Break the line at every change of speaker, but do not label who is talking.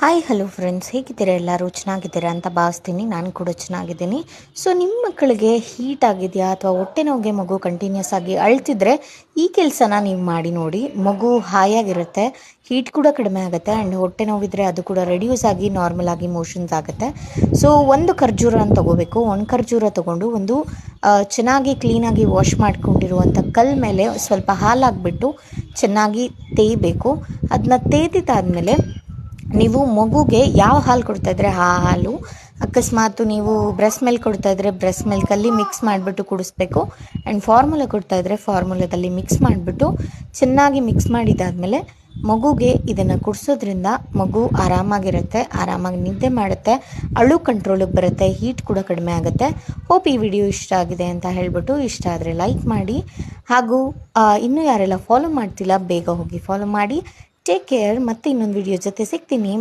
Hi hello friends, ಹೇಗಿದ್ದೀರಾ? ಎಲ್ಲರೂ ಚೆನ್ನಾಗಿದ್ದೀರಾ ಅಂತ ಭಾವಿಸ್ತೀನಿ. ನಾನು ಕೂಡ ಚೆನ್ನಾಗಿದ್ದೀನಿ. ಸೊ ನಿಮ್ಮ ಮಕ್ಕಳಿಗೆ ಹೀಟ್ ಆಗಿದೆಯಾ ಅಥವಾ ಹೊಟ್ಟೆ ನೋವಿಗೆ ಮಗು ಕಂಟಿನ್ಯೂಸ್ ಆಗಿ ಅಳ್ತಿದ್ರೆ ಈ ಕೆಲಸನ ನೀವು ಮಾಡಿ ನೋಡಿ. ಮಗು ಹಾಯಾಗಿರುತ್ತೆ, ಹೀಟ್ ಕೂಡ ಕಡಿಮೆ ಆಗುತ್ತೆ ಆ್ಯಂಡ್ ಹೊಟ್ಟೆ ನೋವಿದ್ರೆ ಅದು ಕೂಡ ರೆಡ್ಯೂಸ್ ಆಗಿ ನಾರ್ಮಲ್ ಆಗಿ ಮೋಷನ್ಸ್ ಆಗುತ್ತೆ. ಸೊ ಒಂದು ಖರ್ಜೂರನ ತೊಗೋಬೇಕು. ಒಂದು ಖರ್ಜೂರ ತೊಗೊಂಡು ಒಂದು ಚೆನ್ನಾಗಿ ಕ್ಲೀನಾಗಿ ವಾಶ್ ಮಾಡ್ಕೊಂಡಿರುವಂಥ ಕಲ್ಲು ಮೇಲೆ ಸ್ವಲ್ಪ ಹಾಲು ಹಾಕ್ಬಿಟ್ಟು ಚೆನ್ನಾಗಿ ತೇಯಬೇಕು. ಅದನ್ನ ತೇದಿದ್ದಾದಮೇಲೆ ನೀವು ಮಗುಗೆ ಯಾವ ಹಾಲು ಕೊಡ್ತಾಯಿದ್ರೆ ಆ ಹಾಲು, ಅಕಸ್ಮಾತು ನೀವು ಬ್ರೆಸ್ಟ್ ಮಿಲ್ಕ್ ಕೊಡ್ತಾಯಿದ್ರೆ ಬ್ರೆಸ್ಟ್ ಮಿಲ್ಕಲ್ಲಿ ಮಿಕ್ಸ್ ಮಾಡಿಬಿಟ್ಟು ಕುಡಿಸ್ಬೇಕು. ಆ್ಯಂಡ್ ಫಾರ್ಮುಲಾ ಕೊಡ್ತಾಯಿದ್ರೆ ಫಾರ್ಮುಲಾದಲ್ಲಿ ಮಿಕ್ಸ್ ಮಾಡಿಬಿಟ್ಟು ಚೆನ್ನಾಗಿ ಮಿಕ್ಸ್ ಮಾಡಿದ್ದಾದಮೇಲೆ ಮಗುಗೆ ಇದನ್ನು ಕುಡಿಸೋದ್ರಿಂದ ಮಗು ಆರಾಮಾಗಿರುತ್ತೆ, ಆರಾಮಾಗಿ ನಿದ್ದೆ ಮಾಡುತ್ತೆ, ಅಳು ಕಂಟ್ರೋಲಿಗೆ ಬರುತ್ತೆ, ಹೀಟ್ ಕೂಡ ಕಡಿಮೆ ಆಗುತ್ತೆ. ಹೋಪ್ ಈ ವಿಡಿಯೋ ಇಷ್ಟ ಆಗಿದೆ ಅಂತ ಹೇಳಿಬಿಟ್ಟು, ಇಷ್ಟ ಆದರೆ ಲೈಕ್ ಮಾಡಿ. ಹಾಗೂ ಇನ್ನೂ ಯಾರೆಲ್ಲ ಫಾಲೋ ಮಾಡ್ತಿಲ್ಲ ಬೇಗ ಹೋಗಿ ಫಾಲೋ ಮಾಡಿ. Take care. ಮತ್ತೆ ಇನ್ನೊಂದು ವಿಡಿಯೋ ಜೊತೆ ಸಿಗ್ತೀನಿ.